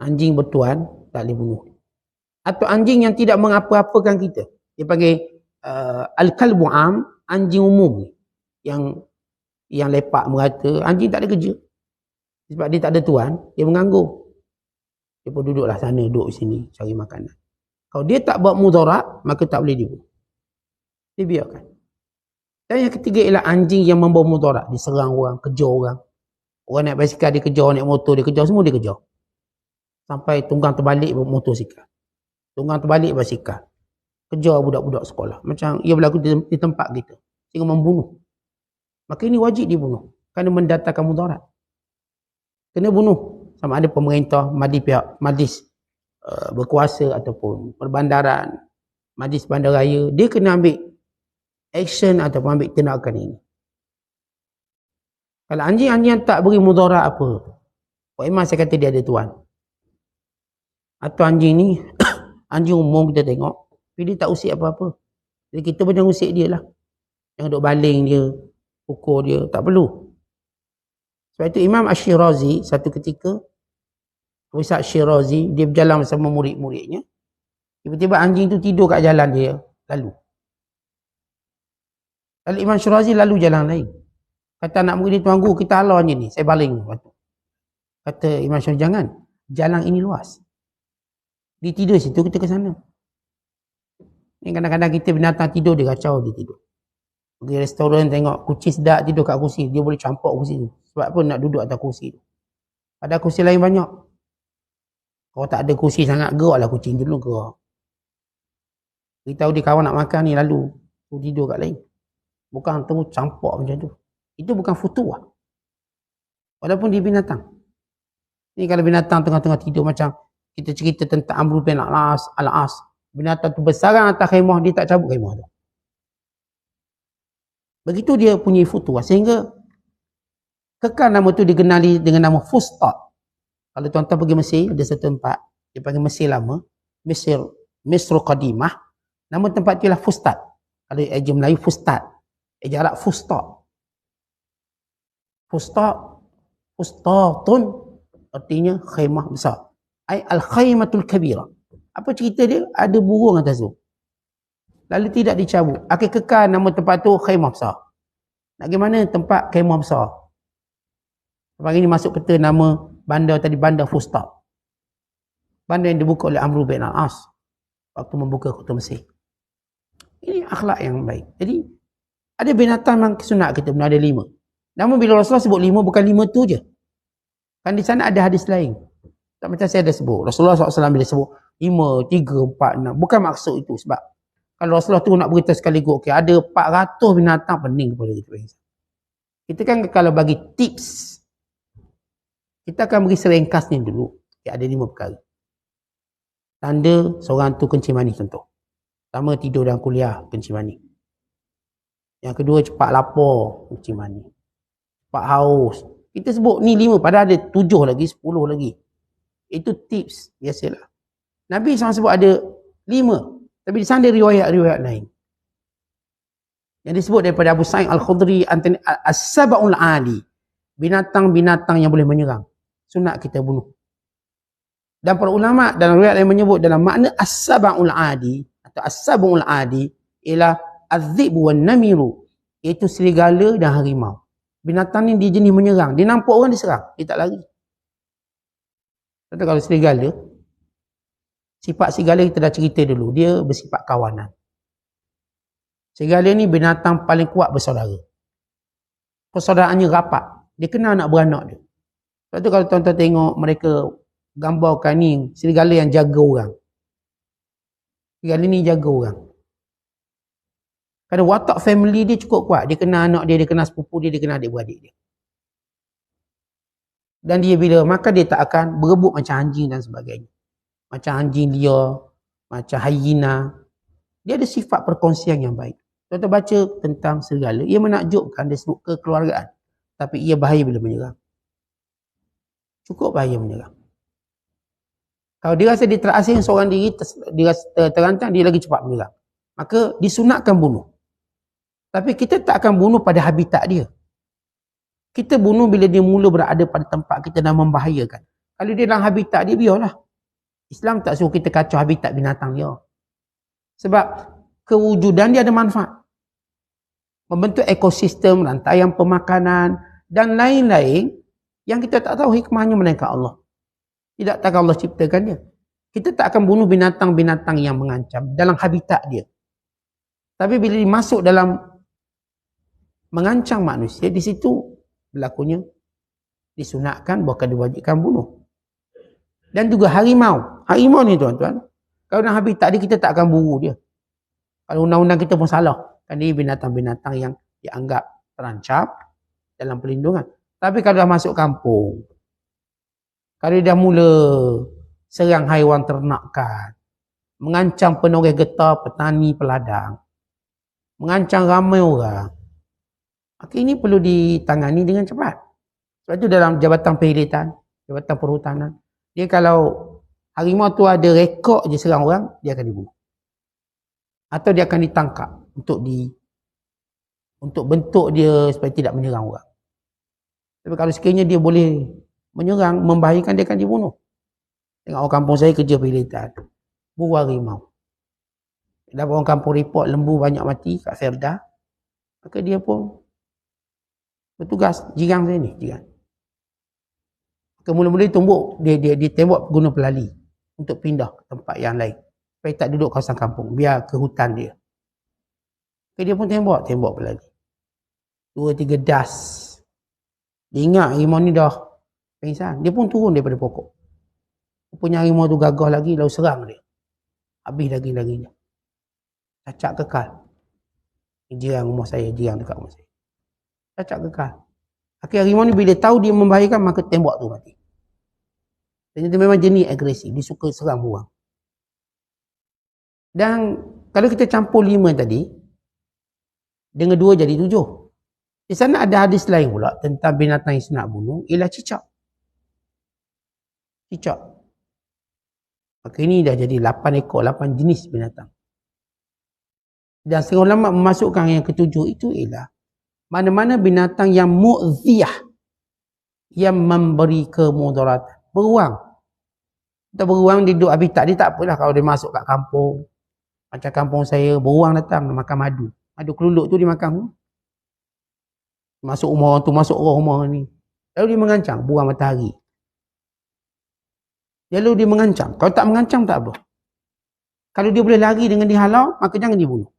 Anjing bertuan tak boleh bunuh. Atau anjing yang tidak mengapa-apakan kita. Dia panggil al-kalbu am, anjing umum ni. Yang lepak merata, anjing tak ada kerja. Sebab dia tak ada tuan, dia menganggur. Dia pun duduklah sana, duduk sini, cari makanan. Kalau dia tak buat mudarat, maka tak boleh dibunuh. Dia biarkan. Dan yang ketiga ialah anjing yang membawa mudarat. Dia serang orang, kejar orang. Orang naik basikal dia kejar, naik motor dia kejar, semua dia kejar. Sampai tunggang terbalik motosikal. Tunggang terbalik basikal. Kejar budak-budak sekolah. Macam ia berlaku di tempat kita. Sehingga membunuh. Maka ini wajib dibunuh. Kerana mendatangkan mudarat. Kena bunuh. Sama ada pemerintah, majlis berkuasa ataupun perbandaran, majlis bandaraya, dia kena ambil action ataupun ambil tindakan ini. Kalau anjing-anjing yang tak beri mudarat apa, memang saya kata dia ada tuan. Atau anjing ni, anjing umum kita tengok, tapi dia tak usik apa-apa. Jadi kita pun jangan usik dia lah. Jangan duduk baling dia, pukul dia, tak perlu. Sebab itu Imam Ash-Shirazi satu ketika, Ustaz Shirazi, dia berjalan bersama murid-muridnya. Tiba-tiba anjing tu tidur kat jalan dia, lalu. Lalu Imam Shirazi lalu jalan lain. Kata anak murid dia, tuan guru, kita halau anjing ni, saya baling. Kata Imam Shirazi, jangan. Jalan ini luas. Dia tidur situ, kita ke sana. Ni kadang-kadang kita binatang tidur, dia kacau, dia tidur. Pergi restoran tengok kucing sedap tidur kat kursi, dia boleh campak kursi tu. Sebab apa nak duduk atas kursi tu. Ada kursi lain banyak. Kalau tak ada kursi sangat, gerak lah kucing dulu, gerak. Beritahu dia kawan nak makan ni, lalu tu tidur kat lain. Bukan tu campak macam tu. Itu bukan futuah. Walaupun dia binatang. Ni kalau binatang tengah-tengah tidur macam kita cerita tentang Amr bin Al-As. Binatang tu bersarang atas khemah, dia tak cabut khemah tu. Begitu dia punya futuah. Sehingga kekal nama tu dikenali dengan nama Fustat. Kalau tuan-tuan pergi Mesir, ada satu tempat, dia panggil Mesir lama, Misr Qadimah. Nama tempat tu ialah Fustat. Kalau eja Melayu, Fustat. Eja Arab, Fustat. Fustatun artinya khemah besar. Al-khaymatul kabira. Apa cerita dia? Ada burung atas tu. Lalu tidak dicabut. Akhir kekal nama tempat tu khemah besar. Nak gimana tempat khemah besar? Pagi ni masuk peta nama bandar tadi, bandar Fustat. Bandar yang dibuka oleh Amr bin Al-As waktu membuka kota Mesir. Ini akhlak yang baik. Jadi ada binatang yang sunat kita benar ada 5. Namun bila Rasulullah sebut 5, bukan 5 tu je. Kan di sana ada hadis lain. Tak macam saya ada sebut. Rasulullah SAW bila sebut 5, 3, 4, 6. Bukan maksud itu. Sebab kalau Rasulullah tu nak beritahu sekaligus, okay, ada 400 binatang pening kepada kita. Kita kan kalau bagi tips, kita akan beri seringkasnya dulu. Okay, ada 5 perkara. Tanda seorang tu kencing manis contoh. Pertama, tidur dalam kuliah, kencing manis. Yang kedua, cepat lapar, kencing manis. Cepat haus. Kita sebut ni 5, padahal ada 7 lagi, 10 lagi. Itu tips, biasalah. Nabi SAW sebut ada 5. Tapi di sana ada riwayat-riwayat lain. Yang disebut daripada Abu Sa'id Al-Khudri, as-sab'ul adi, binatang-binatang yang boleh menyerang, sunat kita bunuh. Dan para ulama dalam riwayat yang menyebut dalam makna as-sab'ul adi atau as-sab'ul adi ialah az-zibu wan namiru, iaitu serigala dan harimau. Binatang ni dia jenis menyerang, dia nampak orang diserang, dia tak lari. Contoh kalau serigala, sifat serigala kita dah cerita dulu, dia bersifat kawanan. Serigala ni binatang paling kuat bersaudara. Persaudaraannya rapat. Dia kenal anak beranak dia. Sebab tu kalau tuan-tuan tengok mereka gambarkan ni, serigala yang jaga orang. Serigala ni jaga orang. Kerana watak family dia cukup kuat. Dia kenal anak dia kenal sepupu dia kenal adik-beradik dia. Dan dia bila maka dia tak akan berebut macam anjing dan sebagainya. Macam anjing liar, macam hyena. Dia ada sifat perkongsian yang baik. Tuan-tuan baca tentang serigala, ia menakjubkan dari sudut kekeluargaan. Tapi ia bahaya bila menyerang. Cukup bahaya menyerang. Kalau dia rasa dia terasing seorang diri, dia rasa terancam, dia lagi cepat menyerang. Maka disunatkan bunuh. Tapi kita tak akan bunuh pada habitat dia. Kita bunuh bila dia mula berada pada tempat kita dan membahayakan. Kalau dia dalam habitat dia, biarlah. Islam tak suruh kita kacau habitat binatang dia. Sebab kewujudan dia ada manfaat. Membentuk ekosistem, rantaian pemakanan dan lain-lain yang kita tak tahu hikmahnya melainkan Allah. Tidak takkan Allah ciptakan dia. Kita tak akan bunuh binatang-binatang yang mengancam dalam habitat dia. Tapi bila dia masuk dalam mengancam manusia, di situ berlakunya disunatkan bahkan diwajibkan bunuh. Dan juga harimau. Harimau ni tuan-tuan, kalau dalam habitat dia kita tak akan buru dia. Kalau undang-undang kita pun salah. Kan dia binatang-binatang yang dianggap terancam dalam perlindungan. Tapi kalau dah masuk kampung, kalau dia dah mula serang haiwan ternakan, mengancam penoreh getah, petani, peladang, mengancam ramai orang, maka ini perlu ditangani dengan cepat. Sebab itu dalam Jabatan Perkhidmatan, Jabatan Perhutanan, dia kalau harimau tu ada rekod je serang orang, dia akan dibunuh. Atau dia akan ditangkap untuk bentuk dia supaya tidak menyerang orang. Tapi kalau sekiranya dia boleh menyerang, membahayakan, dia akan dibunuh. Tengok orang kampung saya kerja perkhidmatan, buru harimau. Dapat orang kampung report lembu banyak mati kat Ferda, maka dia pun bertugas, jirang saya ni, jirang. Maka mula-mula tumbuk, dia tembak guna pelali untuk pindah ke tempat yang lain. Supaya tak duduk kawasan kampung, biar ke hutan dia. Maka dia pun tembak pelali. 2-3 das. Dia ingat harimau ni dah pingsan. Dia pun turun daripada pokok. Punya harimau tu gagah lagi, lalu serang dia. Habis lagi-laginya. Cacak kekal. Jirang rumah saya, jirang dekat rumah saya. Cacak kekal. Akhir harimau ni bila tahu dia membahayakan, maka tembak tu mati. Dan dia memang jenis agresif. Dia suka serang orang. Dan kalau kita campur 5 tadi, dengan 2 jadi 7. Di sana ada hadis lain pula tentang binatang yang sunat bunuh, ialah cicak. Cicak. Maka ini dah jadi 8 ekor, 8 jenis binatang. Dan setengah ulama memasukkan yang ketujuh itu ialah mana-mana binatang yang mu'ziyah, yang memberi kemudaratan. Beruang. Kita beruang dia duduk habitat dia, tak apalah kalau dia masuk kat kampung. Macam kampung saya, beruang datang makan madu. Madu keluluk tu dia makan. Masuk rumah orang tu, masuk rumah orang ni. Lalu dia mengancam, buang matahari. Lalu dia mengancam. Kalau tak mengancam tak apa. Kalau dia boleh lari dengan dihalau, maka jangan dibunuh.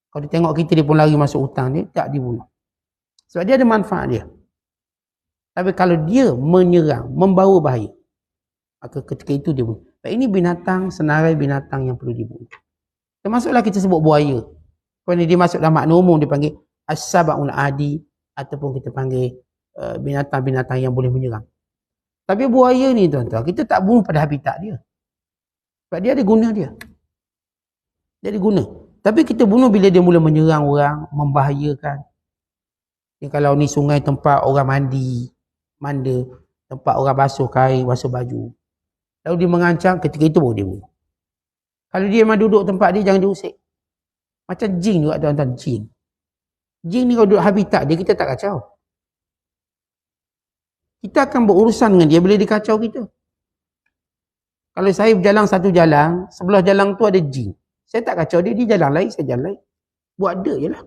Kalau dia tengok kita, dia pun lari masuk hutang dia, tak dibunuh. Sebab dia ada manfaat dia. Tapi kalau dia menyerang, membawa bahaya, maka ketika itu dia bunuh. Ini binatang, senarai binatang yang perlu dibunuh. Termasuklah kita sebut buaya. Kalau dia masuk dalam makna umum, dia panggil as-sab'ul adi, ataupun kita panggil binatang-binatang yang boleh menyerang. Tapi buaya ni tuan-tuan, kita tak bunuh pada habitat dia. Sebab dia ada guna dia. Dia ada guna. Tapi kita bunuh bila dia mula menyerang orang, membahayakan. Ya, kalau ni sungai tempat orang manda, tempat orang basuh kain, basuh baju. Lalu dia mengancam, ketika itu baru dia bunuh. Kalau dia memang duduk tempat dia, jangan diusik. Macam jin juga tuan-tuan, jin. Jin ni kalau duduk habitat dia, kita tak kacau. Kita akan berurusan dengan dia bila dia kacau kita. Kalau saya berjalan satu jalan, sebelah jalan tu ada jin. Saya tak kacau dia, dia jalan lain, saya jalan lain. Buat ada je lah.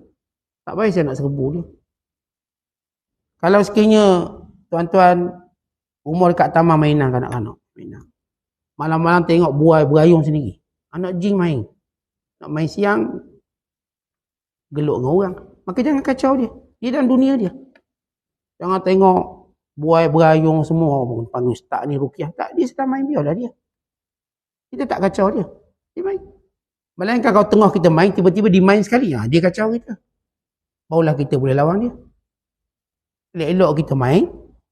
Tak payah saya nak serbu dia. Kalau sekiranya tuan-tuan umur dekat taman mainan kanak-kanak. Malam-malam tengok buai berayung sendiri. Anak jin main. Nak main siang, geluk dengan orang. Maka jangan kacau dia. Dia dalam dunia dia. Jangan tengok buai berayung semua. Panggil ustaz ni rukiah. Tak, dia sedang main, biarlah dia. Kita tak kacau dia. Dia main. Melainkan kalau tengah kita main, tiba-tiba dia main sekali. Dia kacau kita. Barulah kita boleh lawan dia. Elok-elok kita main,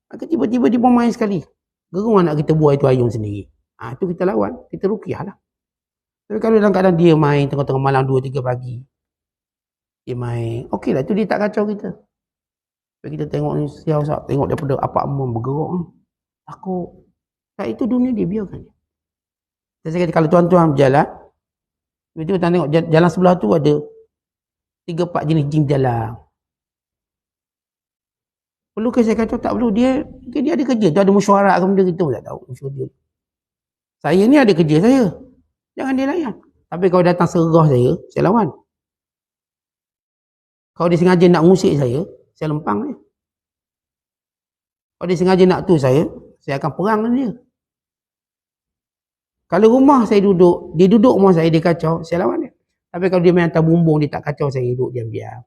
maka tiba-tiba dia pun main sekali. Gerung anak kita buai tu ayung sendiri. Itu kita lawan. Kita rukiah lah. Tapi kalau dalam keadaan dia main tengah-tengah malam 2-3 pagi. Dia main. Okey lah, tu dia tak kacau kita. Tapi kita tengok ni, siap-siap. Tengok daripada apartmen bergerak ni. Takut. Tak, itu dunia dia, biarkan dia. Saya kata kalau tuan-tuan berjalan, tiba-tiba tuan tengok jalan sebelah tu ada 3-4 jenis jin jalan. Perlu ke saya kacau? Tak perlu. Dia ada kerja. Tu ada mesyuarat ke benda kita pun tak tahu. Saya ni ada kerja saya. Jangan dia layan. Tapi kalau datang serah saya lawan. Kalau dia sengaja nak ngusik saya lempang dia. Kalau dia sengaja nak tu saya akan perang dengan dia. Kalau rumah saya duduk, dia duduk rumah saya, dia kacau, saya lawan dia. Tapi kalau dia main hantar bumbung, dia tak kacau, saya duduk diam-diam.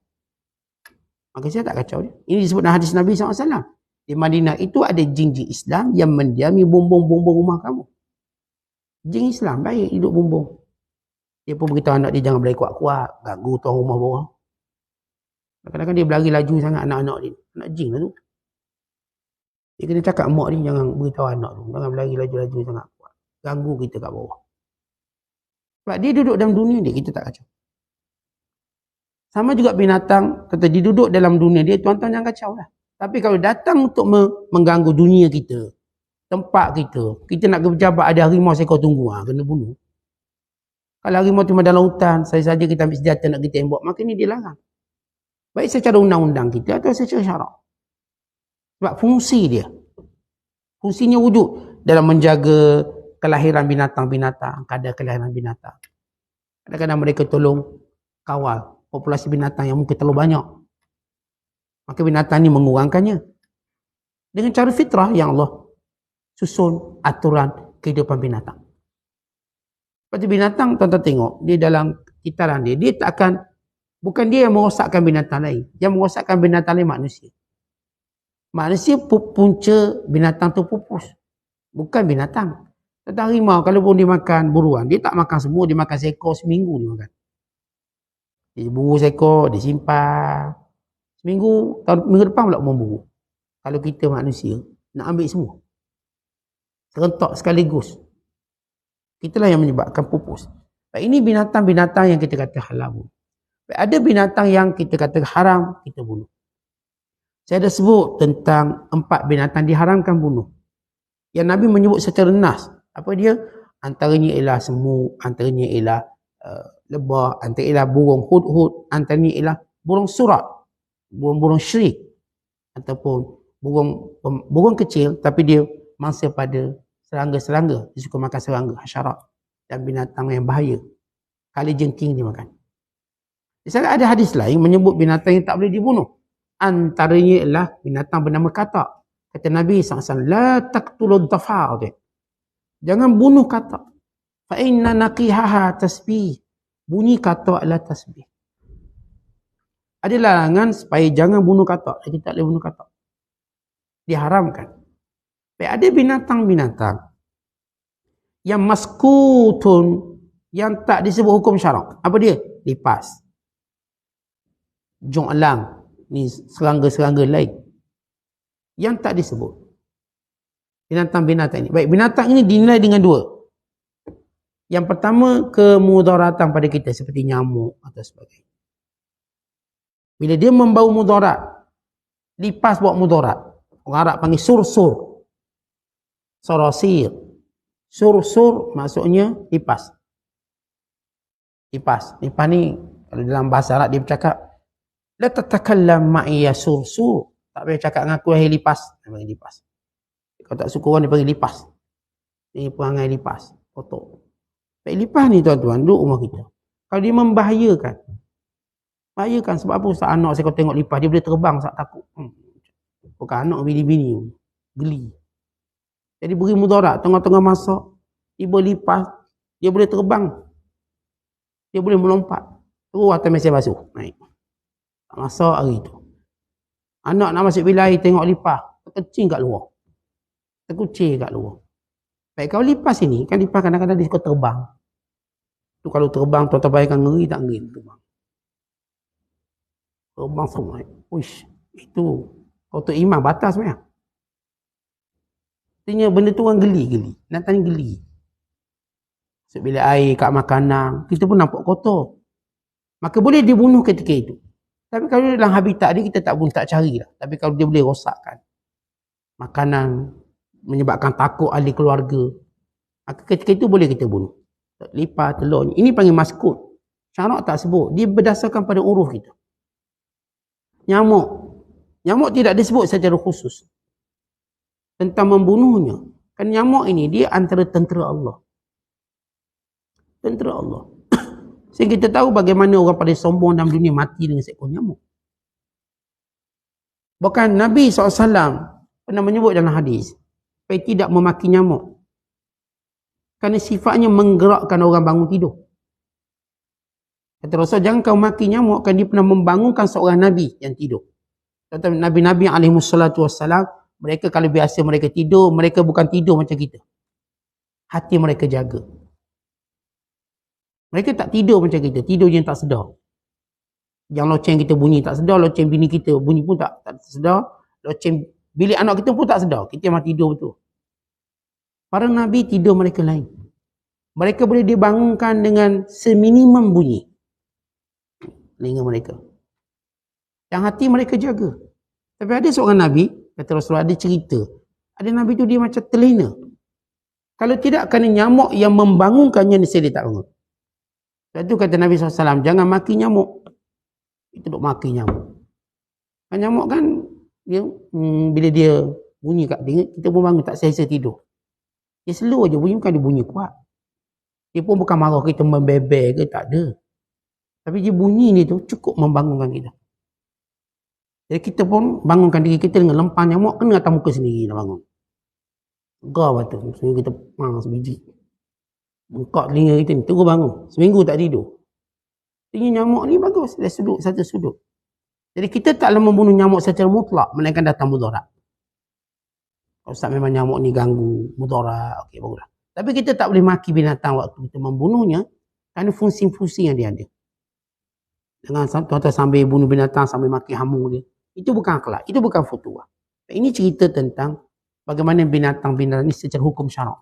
Maka saya tak kacau dia. Ini disebut dalam hadis Nabi SAW. Di Madinah itu ada jin-jin Islam yang mendiami bumbung-bumbung rumah kamu. Jin Islam baik hidup bumbung. Dia pun beritahu anak dia jangan berlari kuat-kuat, ganggu tuan rumah bawah. Kadang-kadang dia berlari laju sangat anak-anak dia. Anak jin lah tu. Dia kena cakap mak dia jangan beritahu anak tu. Jangan berlari laju-laju sangat kuat. Ganggu kita kat bawah. Sebab dia duduk dalam dunia dia, kita tak kacau. Sama juga binatang, kata dia duduk dalam dunia dia, tuan-tuan jangan kacau lah. Tapi kalau datang untuk mengganggu dunia kita, tempat kita nak berjabat ada harimau seekor tunggu, kena bunuh. Kalau harimau cuma dalam hutan, saja kita ambil senjata nak kita tembak, maka ini dilarang. Baik secara undang-undang kita atau secara syarak. Sebab fungsi dia, fungsinya wujud dalam menjaga kelahiran binatang-binatang, kadar kelahiran binatang. Kadang-kadang mereka tolong kawal populasi binatang yang mungkin terlalu banyak. Maka binatang ni mengurangkannya. Dengan cara fitrah yang Allah susun aturan kehidupan binatang. Seperti binatang, tuan-tuan tengok, dia dalam kitaran dia tak akan, bukan dia yang merosakkan binatang lain. Yang merosakkan binatang lain manusia. Manusia punca binatang tu pupus. Bukan binatang. Tentang harimau, kalau pun dia makan buruan, dia tak makan semua, dia makan seekor seminggu dia makan. Dia buru seekor, dia simpan. Seminggu, minggu depan pula memburu. Kalau kita manusia, nak ambil semua. Serentak sekaligus. Itulah yang menyebabkan pupus. Ini binatang-binatang yang kita kata halal. Ada binatang yang kita kata haram, kita bunuh. Saya dah sebut tentang 4 binatang diharamkan bunuh. Yang Nabi menyebut secara nas. Apa dia? Antaranya ialah semut, antaranya ialah lebah, antaranya ialah burung hudhud, antaranya ialah burung surat, burung-burung syirik, ataupun burung kecil tapi dia mangsa pada serangga-serangga. Dia suka makan serangga, hasyarat dan binatang yang bahaya. Kali jengking dia makan. Misalnya ada hadis lain menyebut binatang yang tak boleh dibunuh. Antaranya ialah binatang bernama katak. Kata Nabi SAW, la taqtulud dhafar. Jangan bunuh katak. Fa inna naqihaha tasbih. Bunyi katak adalah tasbih. Ada larangan supaya jangan bunuh katak. Kita tak boleh bunuh katak. Diharamkan. Ada binatang-binatang yang maskutun, yang tak disebut hukum syarak. Apa dia? Lipas. Jong'lang. Ni serangga-serangga lain. Yang tak disebut. Binatang-binatang ini. Baik, binatang ini dinilai dengan 2. Yang pertama, kemudaratan pada kita. Seperti nyamuk atau sebagainya. Bila dia membau mudarat, lipas bawa mudarat. Orang Arab panggil sursur. Sorosir. Sursur maksudnya lipas. Lipas. Lipas ni, kalau dalam bahasa Arab dia bercakap, La tatakallam ma'i ya sur. Tak payah cakap dengan aku, hai lipas. Dia panggil lipas. Kalau tak suka orang, dia panggil lipas. Ini perangai lipas. Kotor. Baik, lipas ni tuan-tuan, duduk rumah kita. Kalau dia membahayakan. Bahayakan sebab apa? Ustaz, anak saya kalau tengok lipas, dia boleh terbang, Ustaz takut. Bukan anak bini-bini. Geli. Jadi beri mudarat. Tengah-tengah masak, tiba lipas, dia boleh terbang. Dia boleh melompat. Terus atas mesin basuh. Naik. Tak masak hari tu. Anak nak masuk bilik air, tengok lipas. Terkecing kat luar. Terkucir kat luar. Baik, kalau lipas ini, kan lipas kadang-kadang dia suka terbang. Tu kalau terbang, tuan-tuan bayangkan ngeri tak ngeri terbang. Terbang semua. Uish, itu. Kau tu iman batas sebenarnya. Artinya benda tu orang geli. Nak tanya geli. Masuk bilik air, kat makanan, kita pun nampak kotor. Maka boleh dibunuh ketika itu. Tapi kalau dalam habitat dia, kita tak carilah. Tapi kalau dia boleh rosakkan makanan, menyebabkan takut ahli keluarga, maka ketika itu boleh kita bunuh. Lipas, telur. Ini panggil maskut. Syarak tak sebut. Dia berdasarkan pada uruf kita. Nyamuk tidak disebut secara khusus. Tentang membunuhnya. Kan nyamuk ini, dia antara tentera Allah. Tentera Allah. Sehingga kita tahu bagaimana orang paling sombong dalam dunia mati dengan seekor nyamuk. Bahkan Nabi SAW pernah menyebut dalam hadis, supaya tidak memaki nyamuk. Kerana sifatnya menggerakkan orang bangun tidur. Kata Rasul, jangan kau maki nyamuk, kerana dia pernah membangunkan seorang Nabi yang tidur. Kata Nabi-Nabi SAW, mereka kalau biasa mereka tidur, mereka bukan tidur macam kita. Hati mereka jaga. Mereka tak tidur macam kita. Tidur je tak sedar. Yang loceng kita bunyi tak sedar. Loceng bini kita bunyi pun tak sedar. Loceng bilik anak kita pun tak sedar. Kita memang tidur betul. Para Nabi tidur mereka lain. Mereka boleh dibangunkan dengan seminimum bunyi. Telinga mereka. Yang hati mereka jaga. Tapi ada seorang Nabi, kata Rasulullah, ada cerita. Ada Nabi tu dia macam terlena. Kalau tidak, kerana nyamuk yang membangunkannya, niscaya dia tak bangun. Sebab tu kata Nabi SAW, jangan maki nyamuk. Itu duk maki nyamuk. Kan nyamuk kan, dia, bila dia bunyi kat telinga, kita pun bangun, tak selesa tidur. Dia slow je bunyi, bukan dia bunyi kuat. Dia pun bukan marah kita membeber ke, tak ada. Tapi dia bunyi ni tu cukup membangunkan kita. Jadi kita pun bangunkan diri kita dengan lempang nyamuk, kena atas muka sendiri nak bangun. Gegar betul. Sehingga kita sebiji. Bengkak telinga kita ni, terus bangun. Seminggu tak tidur. Telinga nyamuk ni bagus. Dari sudut, satu sudut. Jadi kita taklah membunuh nyamuk secara mutlak, melainkan datang mudarat. Kalau Ustaz memang nyamuk ni ganggu, mudarat, okey barulah. Tapi kita tak boleh maki binatang waktu kita membunuhnya, kerana fungsi-fungsi yang dia ada. Dengan tuan-tuan sambil bunuh binatang, sambil maki hamung dia. Itu bukan akhlak, itu bukan futuah. Ini cerita tentang bagaimana binatang-binatang ni secara hukum syarak.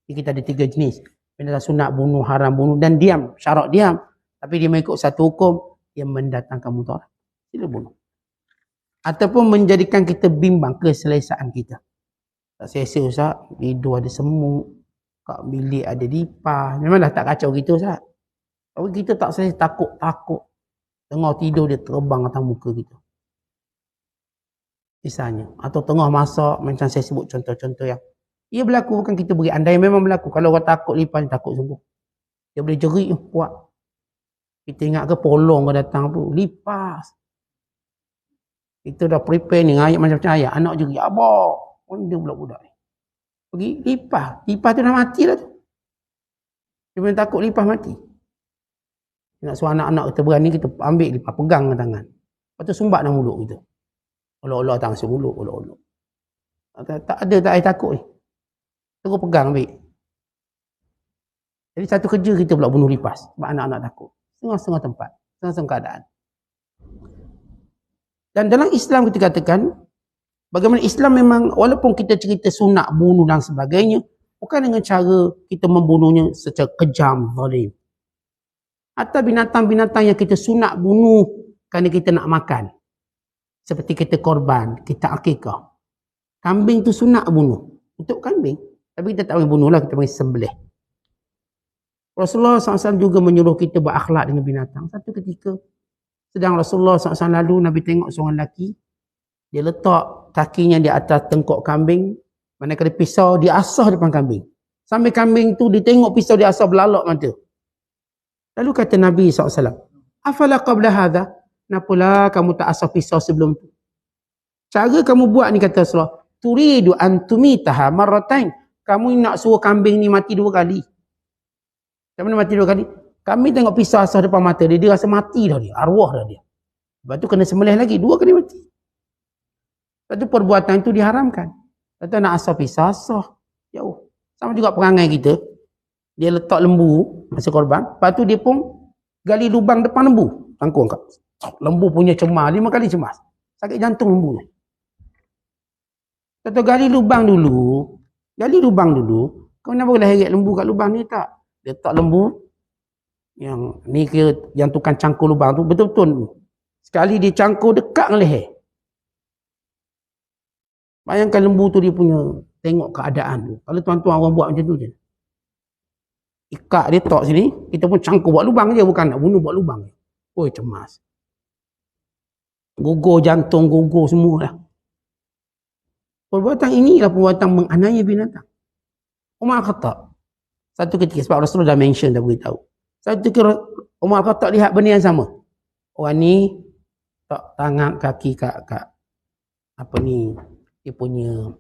Kita ada 3 jenis. Binatang sunat, bunuh, haram, bunuh dan diam. Syarak diam. Tapi dia mengikut satu hukum yang mendatangkan mudarat. Sila bunuh. Ataupun menjadikan kita bimbang keselesaan kita. Tak selesa Ustaz, tidur ada semut, kat bilik ada lipas. Memanglah tak kacau kita Ustaz. Tapi kita tak selesa, takut. Tengah tidur dia terbang atas muka kita. Misalnya. Atau tengah masak, macam saya sebut contoh-contoh yang ia berlaku, bukan kita beri andai, memang berlaku. Kalau orang takut lipas, takut sungguh. Dia boleh jerit kuat. Kita ingat ke polong ke datang pun. Lipas. Kita dah prepare ni ayat macam-macam ayat. Anak jerit, abah. Dia budak-budak ni. Pergi lipas. Lipas tu dah mati lah tu. Dia boleh takut lipas mati. Nak suruh anak-anak kita berani, kita ambil lipas, pegang dengan tangan. Lepas tu sumbat dalam mulut kita. Olok-olok tangan si mulut, olok-olok. Tak ada takut ni. Terus pegang ambil. Jadi satu kerja kita pula bunuh lipas. Sebab anak-anak takut. Setengah-setengah tempat. Setengah-setengah keadaan. Dan dalam Islam kita katakan, bagaimana Islam memang, walaupun kita cerita sunat, bunuh dan sebagainya, bukan dengan cara kita membunuhnya secara kejam, zalim. Atau binatang-binatang yang kita sunat bunuh kerana kita nak makan. Seperti kita korban, kita akikah. Kambing tu sunat bunuh. Untuk kambing. Tapi kita tak boleh bunuh lah, kita boleh sembelih. Rasulullah SAW juga menyuruh kita berakhlak dengan binatang. Satu ketika, Sedang Rasulullah SAW lalu, Nabi tengok seorang lelaki, dia letak kakinya di atas tengkok kambing, manakala pisau diasah depan kambing. Sambil kambing tu ditengok pisau diasah belalak mata. Lalu kata Nabi SAW, afala qabla hadha, kenapalah kamu tak asah pisau sebelum tu? Cara kamu buat ni, kata Rasulullah, turidu an tumitaha marratain. Kamu nak suruh kambing ni mati 2 kali. Macam mana mati 2 kali? Kami tengok pisau asah depan mata dia, dia rasa mati dah dia, arwah dah dia. Lepas tu kena sembelih lagi, 2 kali mati. Lepas tu perbuatan itu diharamkan. Kata nak asah pisau, asah. Jauh. Sama juga perangai kita. Dia letak lembu, masa korban. Lepas tu dia pun gali lubang depan lembu. Tangkung kat. Lembu punya cemas, 5 kali cemas. Sakit jantung lembu ni. Kata gali lubang dulu. Gali lubang dulu. Kau kenapa boleh heret lembu kat lubang ni tak? Dia letak lembu. Yang ni kira yang tukang cangkul lubang tu betul-betul. Sekali dia cangkul dekat dengan leher. Bayangkan lembu tu dia punya tengok keadaan tu. Kalau tuan-tuan orang buat macam tu je. Ikat dia tok sini, kita pun cangkul buat lubang je, bukan nak bunuh buat lubang. Oi cemas. Gugur jantung, gugur semua lah. Perbuatan inilah perbuatan menganiaya binatang. Umar Khattab. Satu ketika, sebab Rasulullah dah mention, dah beritahu. Satu ketika Umar Khattab lihat benda yang sama. Orang ni tak tangan kaki kat apa ni, dia punya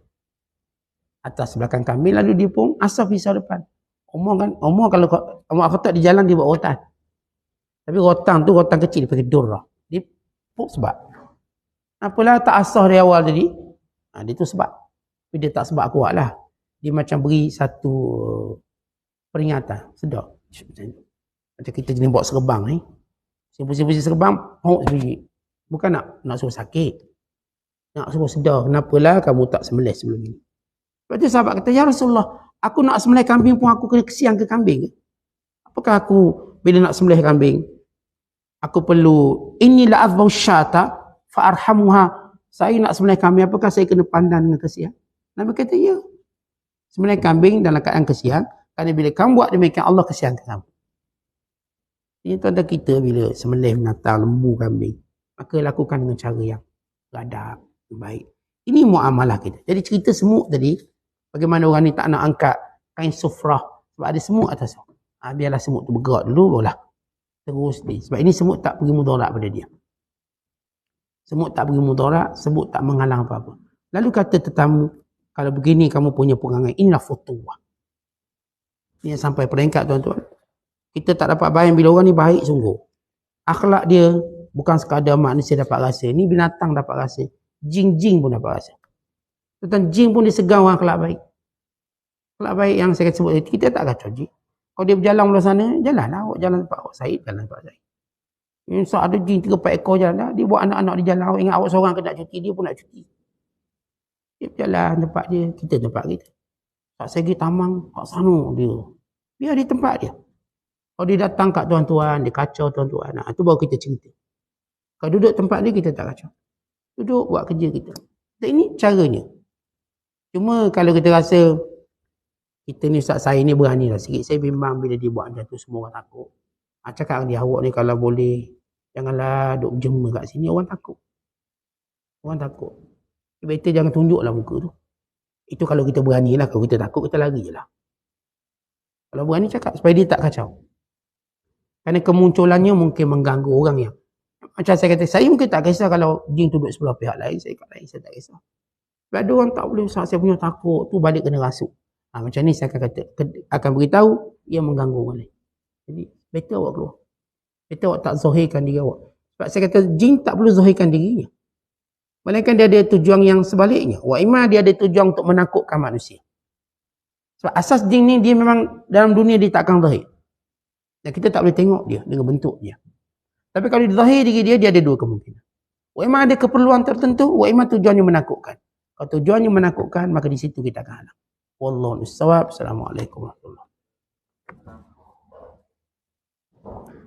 atas belakang kambing, lalu dia pun asah pisau depan. Umar kalau Umar Khattab di jalan dia buat rotan. Tapi rotan tu rotan kecil, dia pakai durrah. Dia pun sebab. Apalah tak asah dari awal tadi. Dia tu sebab. Tapi dia tak sebab kuat lah. Dia macam beri satu peringatan. Sedar. Macam kita jenis buat serbang ni. Pusing-pusing serbang, sembunyi. Bukan nak suruh sakit. Nak suruh sedar. Kenapalah kamu tak sembelih sebelum ini. Lepas tu sahabat kata, ya Rasulullah, aku nak sembelih kambing pun aku kena kesian ke kambing ke? Apakah aku bila nak sembelih kambing, aku perlu inilah azbau syata fa'arhamuha. Saya nak sembelih kambing, apakah saya kena pandang dengan kesian? Nabi kata, ya. Sembelih kambing dalam keadaan kesian, kerana bila kamu buat demikian, Allah kesian ke kamu. Ini tuan-tuan kita bila sembelih binatang, lembu, kambing, maka lakukan dengan cara yang beradab, baik. Ini muamalah kita. Jadi cerita semut tadi, bagaimana orang ni tak nak angkat kain sufrah sebab ada semut atas. Biarlah semut tu bergerak dulu, barulah terus ni. Sebab ini semut tak pergi mudarat pada dia. Semut tak pergi mudarat, semut tak menghalang apa-apa. Lalu kata tetamu, kalau begini kamu punya perangai, inilah fotuwah. Ini sampai peringkat tuan-tuan. Kita tak dapat bayang bila orang ni baik sungguh. Akhlak dia bukan sekadar manusia dapat rasa. Ni binatang dapat rasa. Jin-jin pun dapat rasa. Tentang jin pun disegar orang akhlak baik. Akhlak baik yang saya sebut tadi, kita tak kacau jin. Kalau dia berjalan belah sana, jalanlah. Awak jalan tempat awak Said, jalan tempat Said. Insya ada jin 3-4 ekor jalan. Dia buat anak-anak di jalan. Awak ingat awak seorang kena cuti, dia pun nak cuti. Dia berjalan tempat dia, kita tempat kita. Tak segi tamang, kat sana dia. Biar di tempat dia. Kalau dia datang kat tuan-tuan, dia kacau tuan-tuan. Itu baru kita cerita. Kalau duduk tempat dia, kita tak kacau. Duduk buat kerja kita. Dan ini caranya. Cuma kalau kita rasa kita ni Ustaz saya ni berani lah sikit. Saya bimbang bila dia buat macam tu semua orang takut. Cakap dia, awak ni kalau boleh janganlah duduk berjema kat sini, orang takut. Orang takut. Better jangan tunjuklah muka tu. Itu kalau kita berani lah. Kalau kita takut, kita lari je lah. Kalau berani cakap supaya dia tak kacau. Kerana kemunculannya mungkin mengganggu orang yang macam saya kata, saya mungkin tak kisah kalau jin tu duduk sebelah pihak lain, saya kat lain, saya tak kisah. Sebab ada orang tak boleh, saya punya takut, tu balik kena rasuk. Macam ni saya akan kata, akan beritahu, ia mengganggu orang lain. Jadi, better awak keluar. Better awak tak zahirkan diri awak. Sebab saya kata, jin tak perlu zahirkan dirinya. Melainkan dia ada tujuan yang sebaliknya. Wa imma dia ada tujuan untuk menakutkan manusia. Sebab asas jin ni, dia memang dalam dunia dia tak akan zahir. Dan kita tak boleh tengok dia dengan bentuk dia. Tapi kalau dizahir diri dia, dia ada 2 kemungkinan. Wa imma ada keperluan tertentu, wa imma tujuannya menakutkan. Kalau tujuannya menakutkan, maka di situ kita akan halang. Wallahu a'lam. Assalamualaikum warahmatullahi wabarakatuh.